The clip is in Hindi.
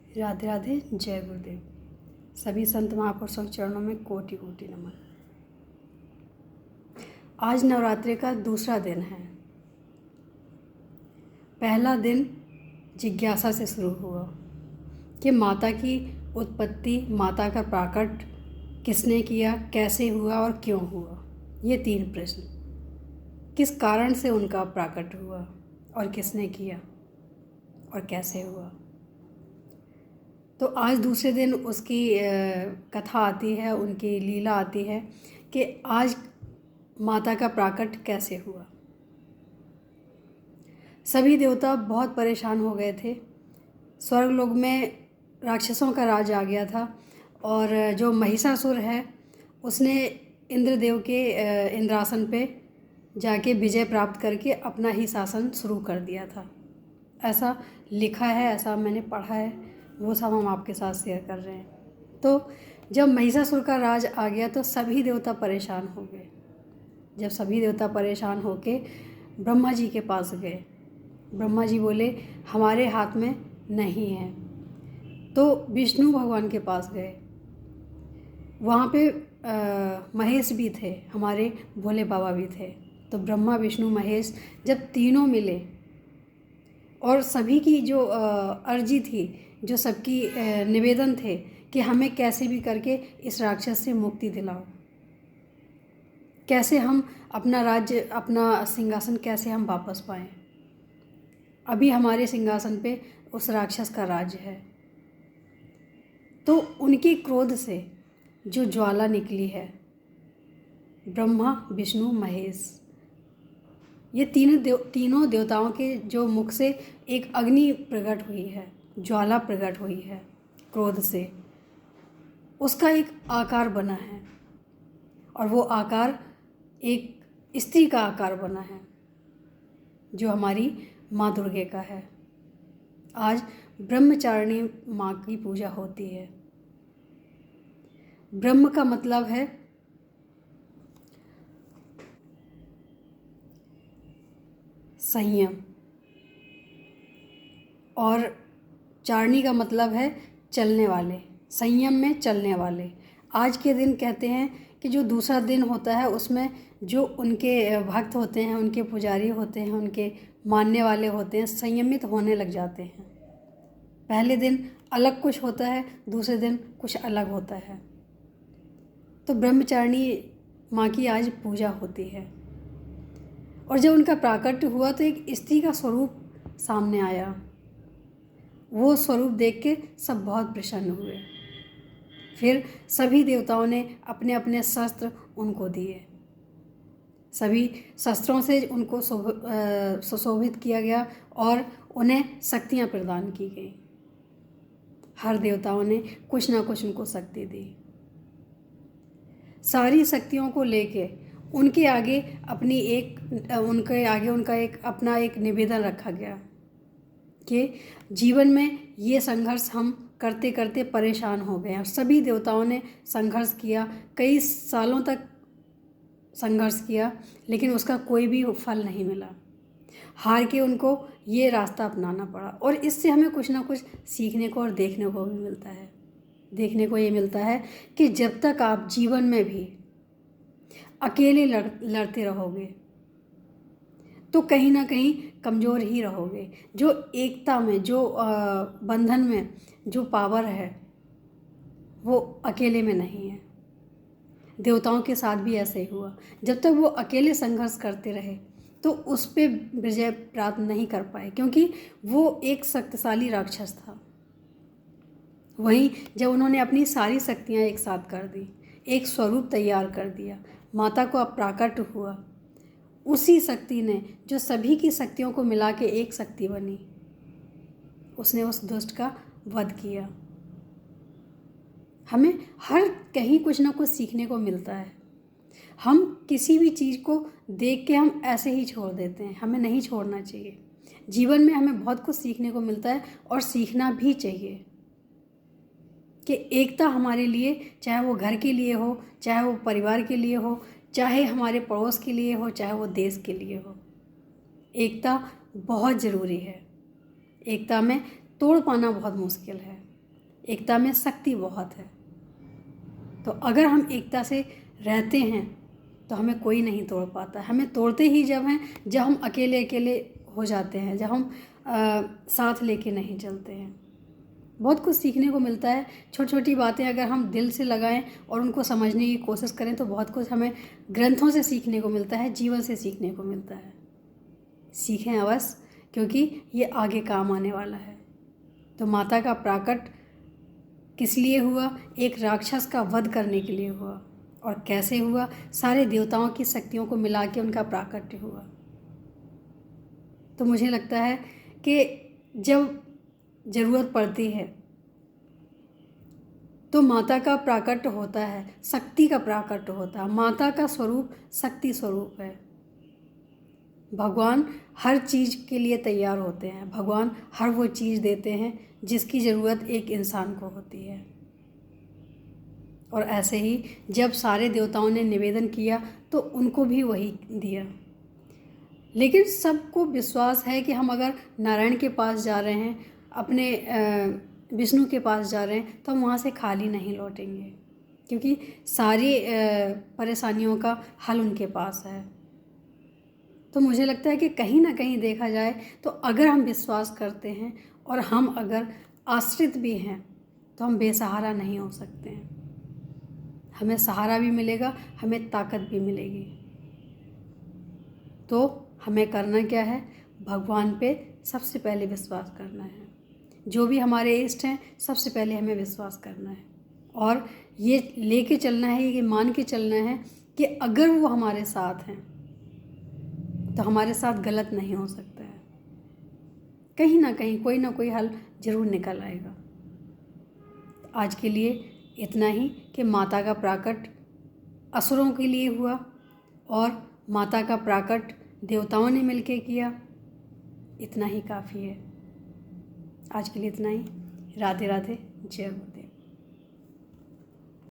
राधे राधे। जय गुरुदेव। सभी संत महापुरुषों के चरणों में कोटि कोटि नमन। आज नवरात्रि का दूसरा दिन है। पहला दिन जिज्ञासा से शुरू हुआ कि माता की उत्पत्ति, माता का प्राकट किसने किया, कैसे हुआ और क्यों हुआ। ये 3 प्रश्न। किस कारण से उनका प्राकट हुआ और किसने किया और कैसे हुआ। तो आज दूसरे दिन उसकी कथा आती है, उनकी लीला आती है कि आज माता का प्राकट कैसे हुआ। सभी देवता बहुत परेशान हो गए थे। स्वर्गलोक में राक्षसों का राज आ गया था और जो महिषासुर है उसने इंद्रदेव के इंद्रासन पे जाके विजय प्राप्त करके अपना ही शासन शुरू कर दिया था। ऐसा लिखा है, ऐसा मैंने पढ़ा है, वो सब हम आपके साथ शेयर कर रहे हैं। तो जब महिषासुर का राज आ गया तो सभी देवता परेशान हो गए। जब सभी देवता परेशान होके ब्रह्मा जी के पास गए, ब्रह्मा जी बोले हमारे हाथ में नहीं है। तो विष्णु भगवान के पास गए, वहाँ पे महेश भी थे, हमारे भोले बाबा भी थे। तो ब्रह्मा विष्णु महेश जब तीनों मिले और सभी की जो अर्जी थी, जो सबकी निवेदन थे कि हमें कैसे भी करके इस राक्षस से मुक्ति दिलाओ, कैसे हम अपना राज्य, अपना सिंहासन कैसे हम वापस पाएं। अभी हमारे सिंहासन पे उस राक्षस का राज्य है। तो उनके क्रोध से जो ज्वाला निकली है, ब्रह्मा विष्णु महेश, ये तीनों देवताओं के जो मुख से एक अग्नि प्रकट हुई है, ज्वाला प्रकट हुई है क्रोध से, उसका एक आकार बना है और वो आकार एक स्त्री का आकार बना है जो हमारी माँ दुर्गे का है। आज ब्रह्मचारिणी माँ की पूजा होती है। ब्रह्म का मतलब है संयम और चारणी का मतलब है चलने वाले, संयम में चलने वाले। आज के दिन कहते हैं कि जो दूसरा दिन होता है उसमें जो उनके भक्त होते हैं, उनके पुजारी होते हैं, उनके मानने वाले होते हैं, संयमित होने लग जाते हैं। पहले दिन अलग कुछ होता है, दूसरे दिन कुछ अलग होता है। तो ब्रह्मचारिणी माँ की आज पूजा होती है। और जब उनका प्राकट्य हुआ तो एक स्त्री का स्वरूप सामने आया। वो स्वरूप देख के सब बहुत प्रसन्न हुए। फिर सभी देवताओं ने अपने अपने शस्त्र उनको दिए। सभी शस्त्रों से उनको सुशोभित किया गया और उन्हें शक्तियाँ प्रदान की गई। हर देवताओं ने कुछ ना कुछ उनको शक्ति दी। सारी शक्तियों को लेके उनके आगे उनका एक अपना एक निवेदन रखा गया कि जीवन में ये संघर्ष हम करते करते परेशान हो गए हैं। सभी देवताओं ने संघर्ष किया, कई सालों तक संघर्ष किया, लेकिन उसका कोई भी फल नहीं मिला। हार के उनको ये रास्ता अपनाना पड़ा। और इससे हमें कुछ ना कुछ सीखने को और देखने को भी मिलता है। देखने को ये मिलता है कि जब तक आप जीवन में भी अकेले लड़ते रहोगे तो कहीं ना कहीं कमज़ोर ही रहोगे। जो एकता में, जो बंधन में जो पावर है वो अकेले में नहीं है। देवताओं के साथ भी ऐसे ही हुआ। जब तक वो अकेले संघर्ष करते रहे तो उस पर विजय प्राप्त नहीं कर पाए, क्योंकि वो एक शक्तिशाली राक्षस था। वहीं जब उन्होंने अपनी सारी शक्तियाँ एक साथ कर दी, एक स्वरूप तैयार कर दिया, माता को अब प्राकट हुआ, उसी शक्ति ने जो सभी की शक्तियों को मिला के एक शक्ति बनी, उसने उस दुष्ट का वध किया। हमें हर कहीं कुछ ना कुछ सीखने को मिलता है। हम किसी भी चीज़ को देख के हम ऐसे ही छोड़ देते हैं, हमें नहीं छोड़ना चाहिए। जीवन में हमें बहुत कुछ सीखने को मिलता है और सीखना भी चाहिए कि एकता हमारे लिए, चाहे वो घर के लिए हो, चाहे वो परिवार के लिए हो, चाहे हमारे पड़ोस के लिए हो, चाहे वो देश के लिए हो, एकता बहुत ज़रूरी है। एकता में तोड़ पाना बहुत मुश्किल है। एकता में शक्ति बहुत है। तो अगर हम एकता से रहते हैं तो हमें कोई नहीं तोड़ पाता। हमें तोड़ते ही जब हम अकेले अकेले हो जाते हैं, जब हम साथ लेके नहीं चलते हैं। बहुत कुछ सीखने को मिलता है। छोटी छोटी बातें अगर हम दिल से लगाएं और उनको समझने की कोशिश करें तो बहुत कुछ हमें ग्रंथों से सीखने को मिलता है, जीवन से सीखने को मिलता है। सीखें अवश्य, क्योंकि ये आगे काम आने वाला है। तो माता का प्राकट किस लिए हुआ? एक राक्षस का वध करने के लिए हुआ। और कैसे हुआ? सारे देवताओं की शक्तियों को मिला के उनका प्राकट्य हुआ। तो मुझे लगता है कि जब ज़रूरत पड़ती है तो माता का प्राकट्य होता है, शक्ति का प्राकट्य होता है। माता का स्वरूप शक्ति स्वरूप है। भगवान हर चीज़ के लिए तैयार होते हैं। भगवान हर वो चीज़ देते हैं जिसकी ज़रूरत एक इंसान को होती है। और ऐसे ही जब सारे देवताओं ने निवेदन किया तो उनको भी वही दिया। लेकिन सबको विश्वास है कि हम अगर नारायण के पास जा रहे हैं, अपने विष्णु के पास जा रहे हैं, तो हम वहाँ से खाली नहीं लौटेंगे, क्योंकि सारी परेशानियों का हल उनके पास है। तो मुझे लगता है कि कहीं ना कहीं देखा जाए तो अगर हम विश्वास करते हैं और हम अगर आश्रित भी हैं तो हम बेसहारा नहीं हो सकते हैं। हमें सहारा भी मिलेगा, हमें ताकत भी मिलेगी। तो हमें करना क्या है? भगवान पे सबसे पहले विश्वास करना है। जो भी हमारे इष्ट हैं सबसे पहले हमें विश्वास करना है और ये लेके चलना है, ये मान के चलना है कि अगर वो हमारे साथ हैं तो हमारे साथ गलत नहीं हो सकता है। कहीं ना कहीं कोई ना कोई हल जरूर निकल आएगा। आज के लिए इतना ही कि माता का प्राकट असुरों के लिए हुआ और माता का प्राकट देवताओं ने मिलके किया। इतना ही काफ़ी है। आज के लिए इतना ही। राधे राधे, जय गुरुदेव।